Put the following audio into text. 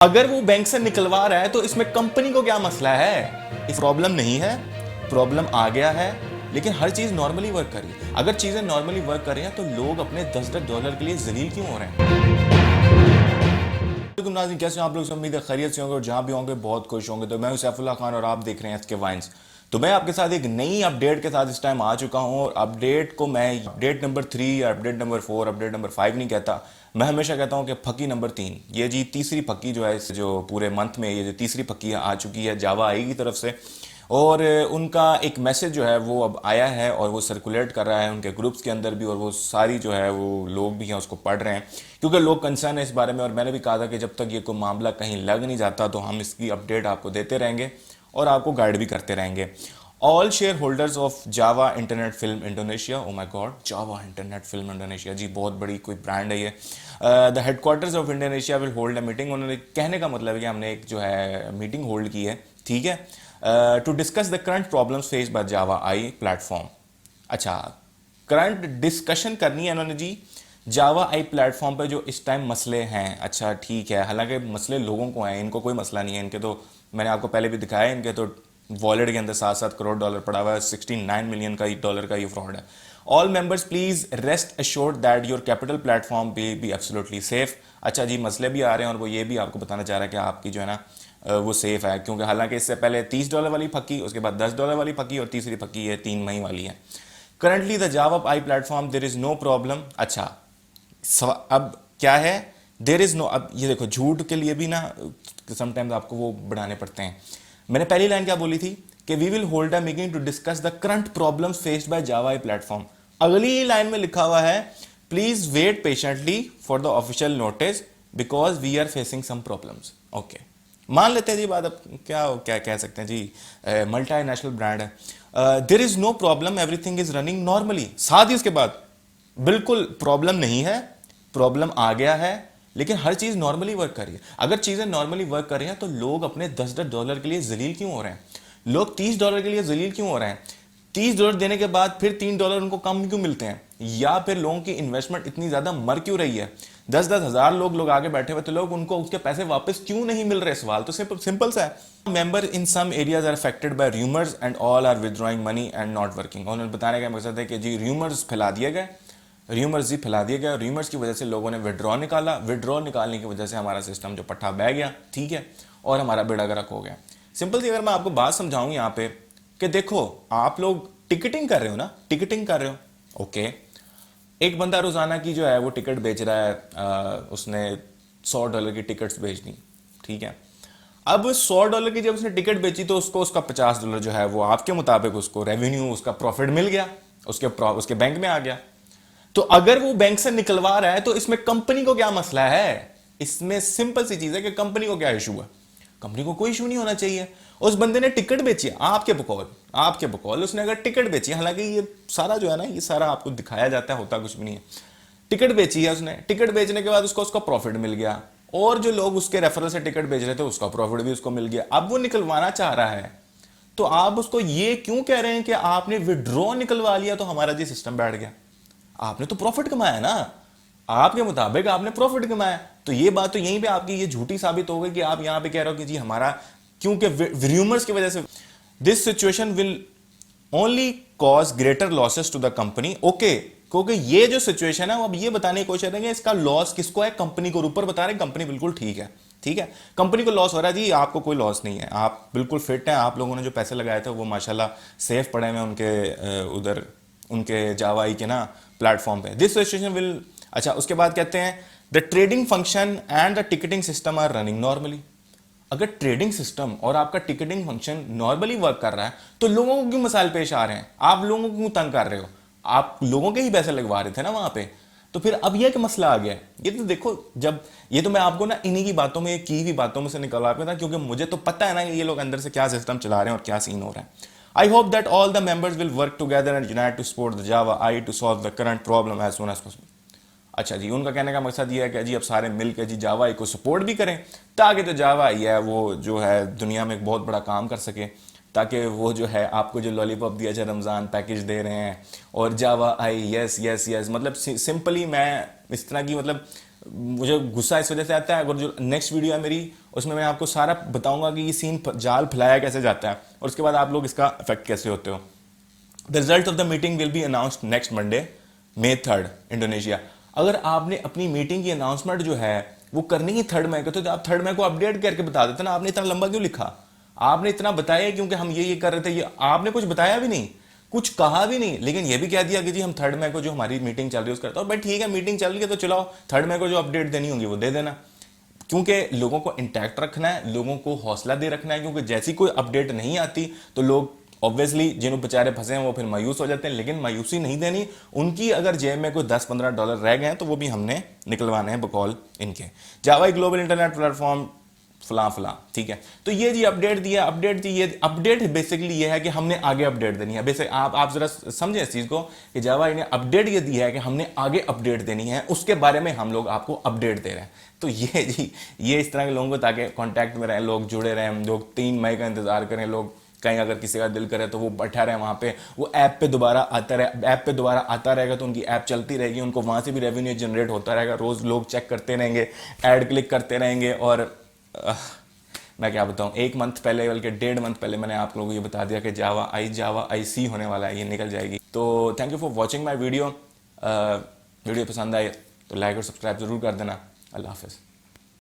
अगर वो बैंक से निकलवा रहा है तो इसमें कंपनी को क्या मसला है? इस प्रॉब्लम नहीं है, प्रॉब्लम आ गया है, लेकिन हर चीज नॉर्मली वर्क कर रही है। अगर चीजें नॉर्मली वर्क कर रही हैं तो लोग अपने 10-10 डॉलर के लिए जलील क्यों हो रहे हैं? नाज़रीन, कैसे हैं आप लोग? उम्मीद है खैरियत से होंगे और जहां भी होंगे बहुत खुश होंगे। तो मैं हूं सैफुल्लाह खान और आप देख रहे हैं एसके वाइन्स। तो मैं आपके साथ एक नई अपडेट के साथ इस टाइम आ चुका हूं और अपडेट को मैं अपडेट नंबर 3 या अपडेट नंबर 4 अपडेट नंबर 5 नहीं कहता। मैं हमेशा कहता हूं कि फक्की नंबर 3, ये जी तीसरी फक्की जो है इस जो पूरे मंथ में ये जो तीसरी फक्की आ चुकी है जावा आई की तरफ से। और उनका एक मैसेज जो है वो अब आया है और वो सर्कुलेट कर रहा है उनके ग्रुप्स के अंदर भी, और वो सारी जो है वो लोग भी हैं उसको पढ़ रहे हैं क्योंकि लोग कंसर्न है इस बारे में। और मैंने भी कहा था कि जब तक ये कोई मामला कहीं लग नहीं जाता तो हम इसकी अपडेट आपको देते रहेंगे और आपको गाइड भी करते रहेंगे। All shareholders of Java Internet film Indonesia, oh my god, Java Internet film Indonesia जी, बहुत बड़ी कोई ब्रांड है ये। The headquarters of Indonesia will hold a meeting. उन्होंने कहने का मतलब है कि हमने एक जो है मीटिंग होल्ड की है, ठीक है, to discuss the current problems face by Java I platform. अच्छा, करंट डिस्कशन करनी है इन्होंने जी जावा आई प्लेटफॉर्म पे जो इस टाइम मसले हैं। अच्छा ठीक है, हालांकि मसले लोगों को हैं, इनको कोई मसला नहीं है। इनके तो मैंने आपको पहले भी दिखाया, इनके तो वॉलेट के अंदर 7-7 करोड़ डॉलर पड़ा हुआ है, 69 मिलियन का डॉलर का ये फ्रॉड है। All members please rest assured that your capital platform be absolutely safe. अच्छा जी, मसले भी आ रहे हैं और वो ये भी आपको बताना चाह रहा है कि आपकी जो है ना वो सेफ है, क्योंकि हालांकि इससे पहले $30 वाली फक्की, उसके बाद $10 वाली फक्की और तीसरी फक्की ये 3 मई वाली है। Currently the Java I platform there is no problem. अच्छा, अब क्या है, देर इज नो, अब ये देखो झूठ के लिए भी ना समटाइम्स आपको वो बढ़ाने पड़ते हैं। मैंने पहली लाइन क्या बोली थी कि we will hold a meeting to discuss the current problems faced by Java I platform. अगली लाइन में लिखा हुआ है please wait patiently for the official notice because we are facing some problems. Okay, मान लेते हैं जी बात, अब क्या क्या कह सकते हैं जी, मल्टी नेशनल ब्रांड है। There is no problem, everything is running normally. साथ ही उसके बाद बिल्कुल प्रॉब्लम नहीं है, प्रॉब्लम आ गया है, लेकिन हर चीज नॉर्मली वर्क कर रही है। अगर चीजें नॉर्मली वर्क कर रही हैं तो लोग अपने 10-10 डॉलर के लिए जलील क्यों हो रहे हैं? लोग $30 के लिए जलील क्यों हो रहे हैं? $30 देने के बाद फिर $3 उनको कम क्यों मिलते हैं? या फिर लोगों की इन्वेस्टमेंट इतनी ज्यादा मर क्यों रही है? 10-10 हजार लोग आगे बैठे हुए, तो लोग उनको उसके पैसे वापस क्यों नहीं मिल रहे? सवाल तो सिंपल सा है। Member in some areas are affected by rumours and all are withdrawing money and not working. उन्होंने बताने का मकसद है कि जी रूमर्स फैला दिए गए, र्यूमर्स जी फैला दिया गया, र्यूमर्स की वजह से लोगों ने विड्रॉ निकाला, विड्रॉ निकालने की वजह से हमारा सिस्टम जो पट्टा बह गया, ठीक है, और हमारा बेड़ा गर्क हो गया। सिंपल सी अगर मैं आपको बात समझाऊं यहाँ पे कि देखो, आप लोग टिकटिंग कर रहे हो ना, टिकटिंग कर रहे हो, ओके। एक बंदा रोजाना की जो है वो टिकट बेच रहा है, उसने $100 की टिकट्स बेच दी, ठीक है। अब $100 की जब उसने टिकट बेची तो उसको उसका $50 जो है वो आपके मुताबिक उसको रेवेन्यू, उसका प्रॉफिट मिल गया, उसके बैंक में आ गया। तो अगर वो बैंक से निकलवा रहा है तो इसमें कंपनी को क्या मसला है? इसमें सिंपल सी चीज है कि कंपनी को क्या इशू है। कंपनी को कोई इशू नहीं होना चाहिए। उस बंदे ने टिकट बेची है, आपके बकौल उसने अगर टिकट बेची है, हालांकि ये सारा जो है ना ये सारा आपको दिखाया जाता है, होता कुछ भी नहीं है। टिकट बेची है उसने, टिकट बेचने के बाद उसको उसका प्रॉफिट मिल गया, और जो लोग उसके रेफरल से टिकट बेच रहे थे उसका प्रॉफिट भी उसको मिल गया। अब वो निकलवाना चाह रहा है, तो आप उसको ये क्यों कह रहे हैं कि आपने विड्रॉ निकलवा लिया तो हमारा जी सिस्टम बैठ गया? आपने तो प्रॉफिट कमाया ना, आपके मुताबिक आपने प्रॉफिट कमाया। तो ये बात तो यहीं पे आपकी ये झूठी साबित हो गई कि आप यहां पे कह रहे हो कि जी हमारा, क्योंकि रूमर्स की वजह से this situation will only cause greater losses to the company. Okay, क्योंकि ये जो सिचुएशन है वो अब ये बताने की कोशिश करेंगे इसका लॉस किसको है, कंपनी को। ऊपर बता रहे हैं कंपनी बिल्कुल ठीक है, ठीक है, कंपनी को लॉस हो रहा है जी, आपको कोई लॉस नहीं है, आप बिल्कुल फिट हैं। आप लोगों ने जो पैसे लगाए थे वो माशाल्लाह सेफ पड़े हुए उनके उधर उनके जावाई के ना प्लेटफॉर्म पे। दिस सिचुएशन विल, अच्छा उसके बाद कहते हैं the trading function and the ticketing system are running normally. अगर ट्रेडिंग सिस्टम और आपका टिकटिंग फंक्शन नॉर्मली वर्क कर रहा है तो लोगों को क्यों मसाइल पेश आ रहे हैं? आप लोगों को क्यों तंग कर रहे हो? आप लोगों के ही पैसे लगवा रहे थे ना वहां पे। तो फिर अब यह कि मसला आ गया। ये तो देखो, जब ये तो मैं आपको ना इन्हीं की बातों में, की हुई बातों में से निकलवा था, क्योंकि मुझे तो पता है ना कि ये लोग अंदर से क्या सिस्टम चला रहे हैं और क्या सीन हो रहा है। I hope that all the members will work together and unite to support the Java IE to solve the current problem as soon as possible. अच्छा जी, उनका कहने का मकसद ये है कि जी अब सारे मिलकर जी जावा आई को सपोर्ट भी करें, ताकि जो जावा आई है वो जो है दुनिया में एक बहुत बड़ा काम कर सके, ताकि वो जो है आपको जो लॉलीपॉप दिया जाए, रमज़ान पैकेज दे रहे हैं और जावा आई, यस यस यस, मतलब सिंपली मैं इस तरह की मतलब मुझे गुस्सा इस वजह से आता है। अगर जो नेक्स्ट वीडियो है मेरी, उसमें मैं आपको सारा बताऊंगा कि ये सीन जाल फैलाया कैसे जाता है और उसके बाद आप लोग इसका इफेक्ट कैसे होते हो। The result of the meeting will be announced next Monday May 3 Indonesia. अगर आपने अपनी मीटिंग की अनाउंसमेंट जो है वो करनी ही 3 मई को, तो आप 3 मई को अपडेट करके बता देते ना। आपने इतना लंबा क्यों लिखा? आपने इतना बताया क्योंकि हम ये कर रहे थे, ये आपने कुछ बताया भी नहीं, कुछ कहा भी नहीं, लेकिन ये भी कह दिया कि जी हम 3 मई को जो हमारी मीटिंग चल रही है उसका। तो भाई ठीक है, मीटिंग चल रही है तो चलाओ, 3 मई को जो अपडेट देनी होगी वो दे देना, क्योंकि लोगों को इंटैक्ट रखना है, लोगों को हौसला दे रखना है। क्योंकि जैसी कोई अपडेट नहीं आती तो लोग ऑब्वियसली जिन्होंने बेचारे फंसे हैं वो फिर मायूस हो जाते हैं। लेकिन मायूसी नहीं देनी, उनकी अगर जेब में कोई $10-15 रह गए हैं तो वो भी हमने निकलवाने हैं बकौल इनके। जावा ग्लोबल इंटरनेट प्लेटफॉर्म फला, ठीक है। तो ये जी अपडेट दिया, अपडेट दी, ये अपडेट बेसिकली ये है कि हमने आगे अपडेट देनी है। बेसिक आप जरा समझें इस चीज को कि जावा ने अपडेट ये दी है कि हमने आगे अपडेट देनी है, उसके बारे में हम लोग आपको अपडेट दे रहे हैं। तो ये जी ये इस तरह के लोगों को, ताकि कांटेक्ट में रहें लोग, जुड़े रहें लोग, 3 मई का इंतजार करें लोग, कहीं अगर किसी का दिल करे तो वो बैठा रहे वहाँ पे, वो ऐप पे दोबारा आता रहेगा तो उनकी ऐप चलती रहेगी, उनको वहाँ से भी रेवेन्यू जनरेट होता रहेगा, रोज़ लोग चेक करते रहेंगे, ऐड क्लिक करते रहेंगे। और मैं क्या बताऊँ, 1 मंथ पहले बल्कि 1.5 मंथ पहले मैंने आप लोगों को ये बता दिया कि जावा आई सी होने वाला है, ये निकल जाएगी। तो thank you for watching my video. Video पसंद आए तो लाइक और सब्सक्राइब ज़रूर कर देना। अल्लाह हाफिज़।